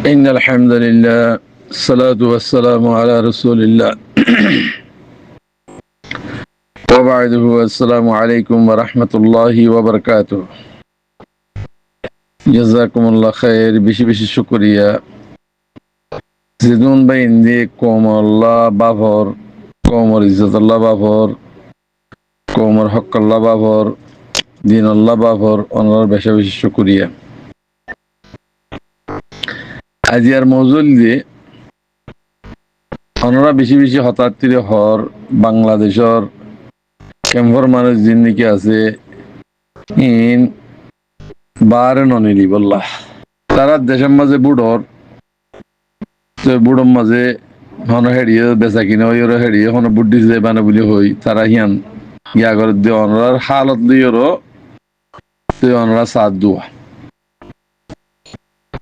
إن الحمد لله الصلاة والسلام على رسول الله وبعده السلام عليكم ورحمة الله وبركاته جزاكم الله خير بشي بشي شكريا زيدون بين دي قوم الله بافور قوم عزت الله بافور قوم حق الله بافور دين الله بافور أنور بشي بشي شكريا আজিয়ার মৌজুল দিয়ে অনরা বেশি বেশি হতাত্তির হর বাংলাদেশর কেম্পর মানুষ জিন্দিকে আছে ইন বারে ননিলি বললা তারা দেশের মাঝে বুড়র তো বুড়র মাঝে হন হেড়িয়ে বেচা কিনে ওই ওরা হেড়িয়ে হন বুদ্ধি যে বানে বলি হই তারা হিয়ান ইয়া করে দিয়ে অনরার হালত দিয়েরও তো অনরা সাথ দুয়া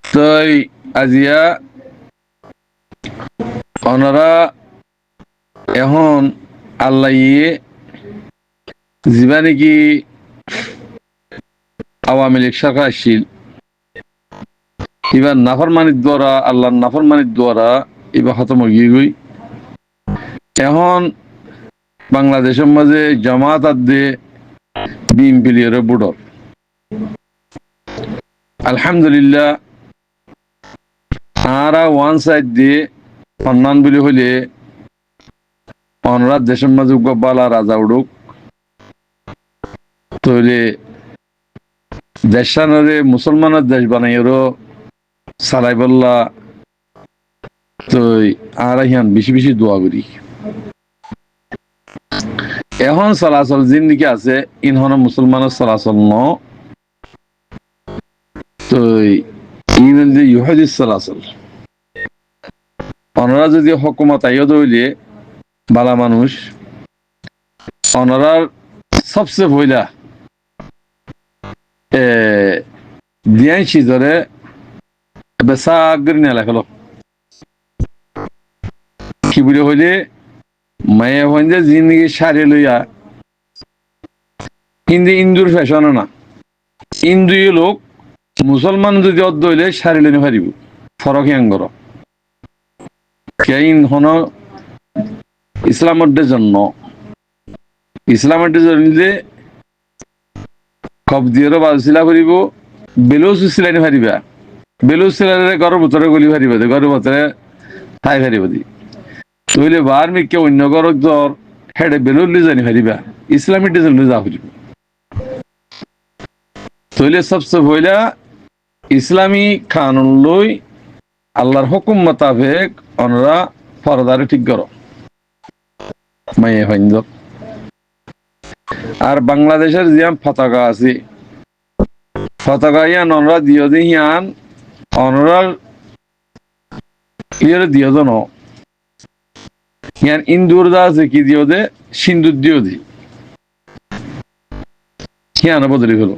তো আজিয়া ওনারা এখন আল্লাহ যিবা নাকি আওয়ামী লীগ সরকার আসছিল এবার নাফরমানির দ্বারা আল্লাহর নাফরমানির দ্বারা এবার খতম হয়ে গই এখন বাংলাদেশের মাঝে জামাত আদে বিএনপির বুড়র আলহামদুলিল্লাহ আরা ওয়ান সাইড দিয়ে সন্মান বলি হইলে অনরাত দেশের মাঝে বালা রাজা উড়ুক তৈলে দেশানরে মুসলমানের দেশ বানাইরও সালাই বল্লা তো আর হিয়ান বেশি বেশি দোয়া করি এখন চলাচল জিন্দিগি আছে ইনহন মুসলমানের চলাচল ন তো ইমেল যে ইহুদিস চলাচল অনরা যদি হকুমত আইও দইলে বালা মানুষ অনরার সবচেয়ে ভইলা দিয়াই সিজরে বেসাগরি নেলা খেলো কি বলে হইলে মায়ে হইলে জিন্দগি সারি লইয়া হিন্দি ইন্দুর ফ্যাশন না ইন্দুই লোক মুসলমান যদি অর্ধ হইলে সারি লইনে পারিব ফরক ইয়াঙ্গর কেইন হন ইসলামের জন্য ইসলামের জন্য কব দিয়েরও বাজছিলা করিব বেলুস সিলাইনি পারিবা বেলুস সিলাইলে ঘরের ভিতরে গলি পারিবা ঘরের ভিতরে ঠাই পারিব দি তইলে বার মিকে অন্য ঘরক ধর হেডে বেলুর লি জানি পারিবা ইসলামী ডিজাইন যা পারিব তইলে সবচেয়ে হইলা ইসলামী কানুন লই আল্লাহর হুকুম মোতাবেক অনরা ফরদারে ঠিক করো মাইয়ে ফাইন্দ আর বাংলাদেশের জিয়াম পতাকা আছে পতাকা ইয়ান অনরা দিও দি ইয়ান অনরা ইয়ের দিও জন ইয়ান ইন্দুর দা আছে কি দিও দে সিন্দুর দিও দি ইয়ান বদলি হলো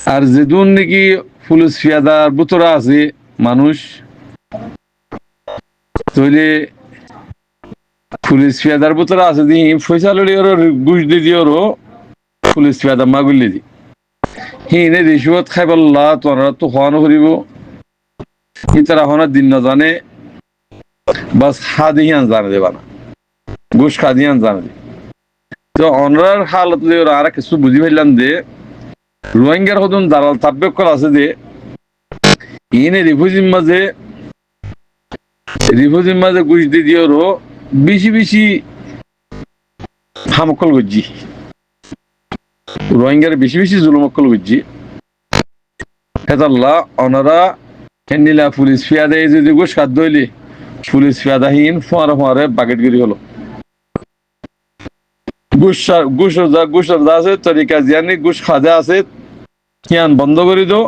আর যেদুন নাকি পুলিশ ফিয়াদার বুতরা আছে মানুষ তইলে পুলিশ ফিয়াদার বুতরা আছে দি ফয়সালি ওর গুজ দি দিওরো পুলিশ ফিয়াদা মাগুলি দি হিনে রিশওয়াত খাইবাল্লাহ তোরা তো খাওয়ানো করিব ইতারা হনা দিন না জানে বাস হাদিয়ান জানে দেবা না ঘুষ খাদিয়ান জানে দে তো অনরার হালত লই আর কিছু বুঝি পাইলাম দে রোহিঙ্গার হদন দালাল তাব্বেক করা আছে দে ইনে রিফিউজির মাঝে ঘুষ দি দিওরো বেশি বেশি হামকল গজ্জি রোহিঙ্গার বেশি বেশি জুলুমকল গজ্জি হেতাল্লাহ অনারা কেন্দিলা পুলিশ ফিয়াদে যদি ঘুষ খাদ্য হইলে পুলিশ ফিয়াদাহীন ফোয়ারে বাগেটগিরি হলো ঘুষ আছে তরিকা জিয়ানি ঘুষ খাদে আছে কিয়ান বন্ধ করে দো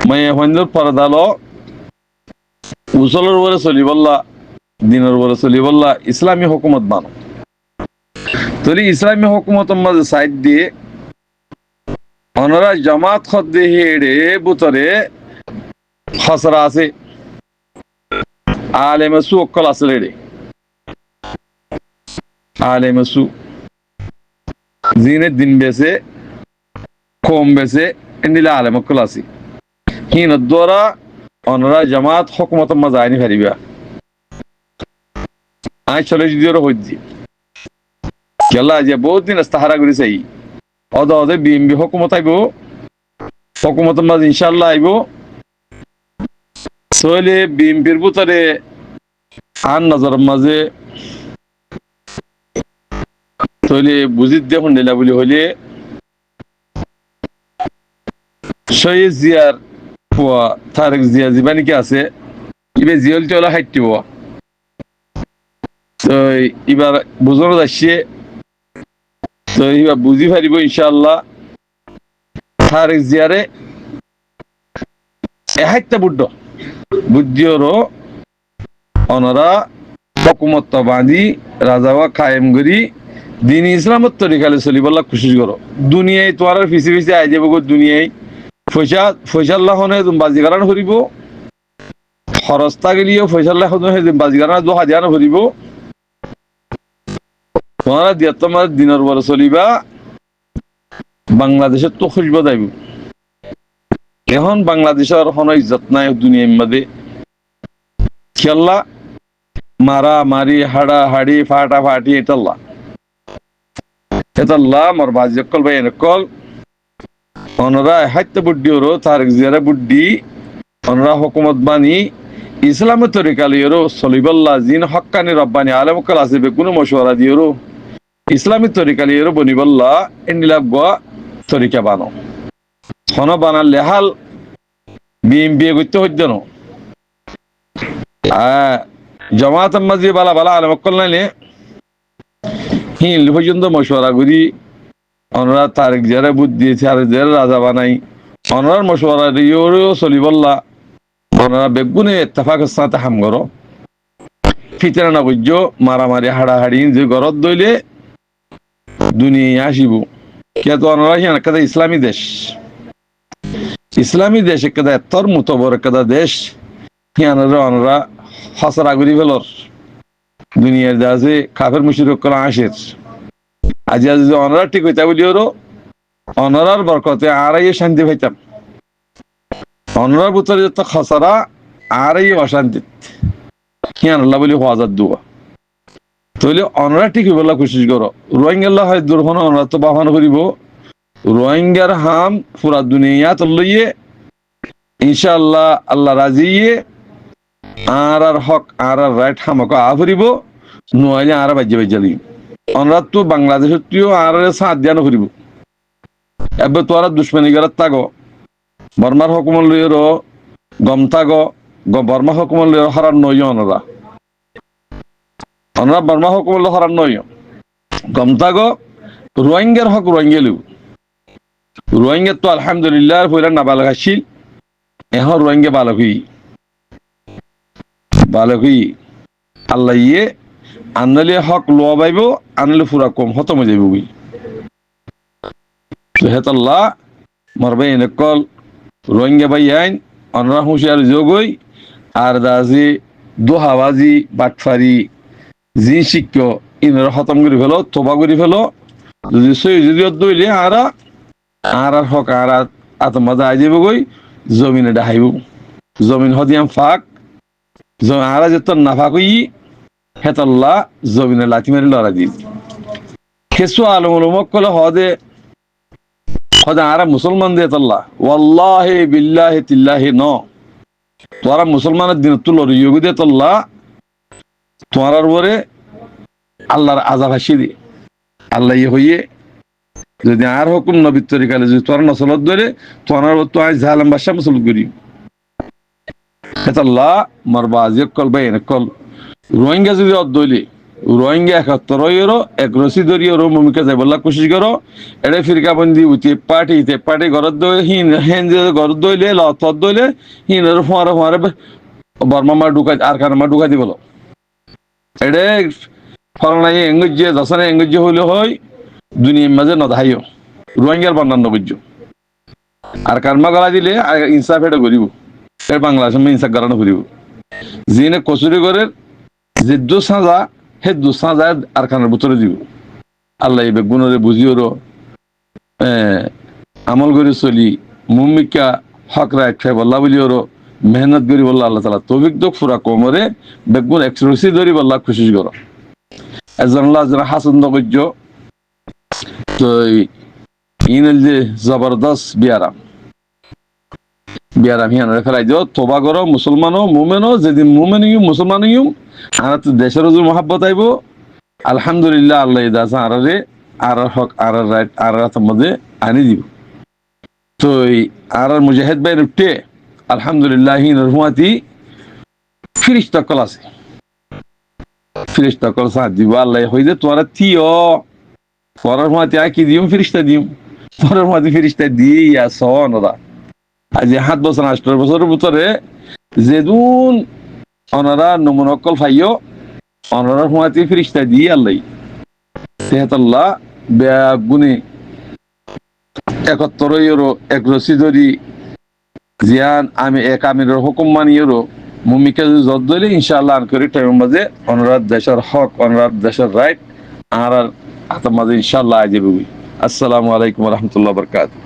মাইয়া হইন্দর পরদালো উসলের উপরে চলি বললা দিনের উপরে চলি বললা ইসলামী হুকুমত মানো তলি ইসলামী হুকুমতের মাঝে সাইড দিয়ে অনরা জামাত খদ্দে হেড়ে বুতরে খসরা আছে আলেমে সু অক্কল আছে রেড়ে আলেমে সু জিনের দিন বেছে কম বেছে এন্ডিলে আলেম অক্কল আছে হিন দ্বারা অনরা জামাত হকুমত মাঝে আইনি ফারিবা আই চলে যদি ওরা হইজি কেলা যে বহুত দিন তাহারা করি চাই অদে বিএমবি হকুমত আইব হকুমত মাঝে ইনশাল্লাহ আইব তাহলে বিএমপির ভিতরে আন নজর মাঝে তাহলে বুঝিত দেখুন দিলা বলি হইলে শহীদ জিয়ার পোয়া তারেক জিয়া জীবানী কি আছে ইবে জিয়ল চলা হাইটিব তো এবার বুঝানো যাচ্ছে তো এবার বুঝি পারিব ইনশাআল্লাহ তারেক জিয়ারে এহাইতা বুদ্ধ বুদ্ধিওরও অনরা হকুমত বাঁধি রাজাওয়া কায়েম করি দিন ইসলামত তরিকালে চলিবলা কোশিশ করো দুনিয়ায় তোমার ফিসি ফিসি আই যাব গো দুনিয়ায় ফৈসাল্লাহ বাজিগারান করিব খরচটা গেলিও ফৈসাল্লাহ বাজিগারান 2000 করিব তোমার দিয়া তোমার দিনের বড় চলিবা বাংলাদেশের তো খুঁজব যাইব এখন বাংলাদেশের কোনো ইজ্জত নাই দুনিয়ার মধ্যে খেলা মারা মারি হাড়া হাড়ি ফাটা ফাটি এটাল্লা মোর বাজিকল ভাই এনেকল অনরা হাইতে বুদ্ধি ওরো তারেক জিয়ারে বুদ্ধি অনরা হুকুমত বানি ইসলামের তরিকালিয়রো সলিবল্লা জিন হক্কানি রব্বানি আলমকল আসিবে কোনো মশওয়ারা দিয়রো ইসলামী তরিকালিয়রো বনিবল্লা এন্ডিলাগা তরিকা বানো হন বানালে হাল বিয়ে করতে হইতো না জমাত মাঝি বালা বালা আলমকল নাইলে হিল পর্যন্ত মশওয়ারা করি অনরা তারেক জিয়ারে বুদ্ধি তারেক জিয়ারে রাজা বানাই অনরার মশওয়ারা দিয়রো সলিবল্লা অনরা বেগুনে ইত্তেফাকের সাথে হাম করো ফিতরা না বুঝছো মারামারি হাড়াহাড়ি যে গরত দইলে দুনিয়া আসিব কে তো অনরা হিয়ান একটা ইসলামী দেশ একটা এতর মুতবর একটা দেশ হিয়ানরা অনরা হাসারা করি ফেলর দুনিয়ার যা আছে কাফের মুশরিক করা আসের আজি আজ অনরা ঠিক হইতা বলি ওরো অনরার বরকতে আরাই শান্তি পাইতাম অনরার ভিতরে যত খাসারা আরাই অশান্তি হিয়ান আল্লাহ বলি হওয়াজার দুয়া তাহলে অনরা ঠিক হইবলা কোশিশ করো রোহিঙ্গা হয় দুর্ঘটনা অনরা তো বাহান করিব রোহিঙ্গার হাম পুরা দুনিয়া তো লইয়ে ইনশাআল্লাহ আল্লাহ রাজিয়ে আর হক আর রাইট হামক আফরিব নইলে আর বাজ্যে বাজ্যালি অনরা তো বাংলাদেশের তুইও আর সাথ দিয়া নকরিব এবার তোরা দুশ্মনী গেরাত তাগো বর্মার হকুমল লইয়েরও গম তাগো বর্মা হকুমল লইয়ের হারার নই অনরা বর্মা হকুমল হারার নই গম তাগো রোহিঙ্গার হক রোহিঙ্গেলিও রোহিঙ্গা তো আলহামদুলিল্লাহ পয়লা নাবালক আসছিল এখন রোহিঙ্গা বালক হই আল্লাহ ইয়ে আনলে হক লোয়া পাইব আনলে পুরা কম খতম হয়ে যাইব হেতাল্লাহ মরবাই এনেকল রোহিঙ্গা বাই আইন অনরা হুঁশিয়ার যোগই আর দাজি দোহাবাজি বাটফারি জি শিক্ষ ইনরা খতম করে ফেলো তোবা করে ফেলো যদি সই যদি দইলে আর হক আর আত্মজা আই যাব গই জমিনে ডাহাইব জমিন হদিয়াম ফাঁক আর যে তোর নাফাক হই হেতাল্লাহ জমিনে লাথি মারি লড়া দি খেসু আলমক কলে হদে আর মুসলমান দিয়ে তাল্লাহ ওয়াল্লাহি বিল্লাহি তিল্লাহি ন তোরা মুসলমানের দিন তুল ইয়োগ দিয়ে তাল্লাহ তোমার বরে আল্লাহর আজাব হাসি দি আল্লাহ ইয়ে হইয়ে যদি আর হুকুম নবীর তরিকালে যদি তোর নসলত ধরে তোমার তো আজ ঝালাম বাসা মুসল করি হেতাল্লাহ মারবা আজিক কল বাই কল রোহিঙ্গা যদি অদ্দইলে রোহিঙ্গা 71 এক রসি ধরিয়ে ভূমিকা যাই বললা কোশিশ করো এটা ফিরকা বন্দি উঠে পার্টি ঘরত দই হেন যে ঘরত দইলে লত দইলে হিনের ফোয়ারে বর্মা মা ঢুকাই আর কার মা ঢুকাই দিবল এটা ফরনাই এঙ্গজ্জে দশনে এঙ্গজ্জে হইলে হয় দুনিয়ার মাঝে নদাইও রোহিঙ্গার বন্ধান নবজ্জ আর কারমা গলা দিলে ইনসাফ এটা করিব এর বাংলাদেশ ইনসাফ গারানো করিব যিনি কচুরি করে যে দুসাজা হে দুসাজা আর খানের ভিতরে দিব আল্লাহ বেগুনরে বুঝিওর আমল করে চলি মুমিকা হক রায় বল্লা বলিওর মেহনত করি বললা আল্লাহ তালা তৌফিক দোক ফুরা কোমরে বেগুন এক্সরসি ধরি বললা খুশি করো এজন হাসন নগর্য তো ইনল যে জবরদস্ত বিয়ারাম হিয়ান ফেলাই দিও তোবা করো মুসলমানও মোমেনও যেদিন মোমেন ইউম মুসলমান ইউম আর তো দেশের হুজুর মহাব্বত আইব আলহামদুলিল্লাহ আল্লাহ দাসা আরে আর হক আর রাইট আর মধ্যে আনি দিব তো আর মুজাহিদ ভাই উঠে আলহামদুলিল্লাহ হুয়াতি ফিরিস্তা কল আছে ফিরিস্তা কল সাথ দিব আল্লাহ হই যে তোরা তিও পরের হুয়াতি আকি দিম ফিরিস্তা দিম পরের হুয়াতি ফিরিস্তা দিয়া সনরা আজ 7 বছর 8 বছরের ভিতরে যেদুন অনারা নমুনকল ফাইও অনারা হুয়াতি ফিরিস্তা দিয়ে আল্লাহ তেহাতাল্লাহ বেগুনি 71 ইউরো এক রসি ধরি জিয়ান আমি এক আমিরের হুকুম মানি ইউরো মুমিকে জদ দিলে ইনশাআল্লাহ আনকরি টাইমের মাঝে অনারা দেশের হক অনারা দেশের রাইট আর হাতের মাঝে ইনশাআল্লাহ আজ যাবে আসসালামু আলাইকুম ওয়া রাহমাতুল্লাহি ওয়া বারাকাতুহু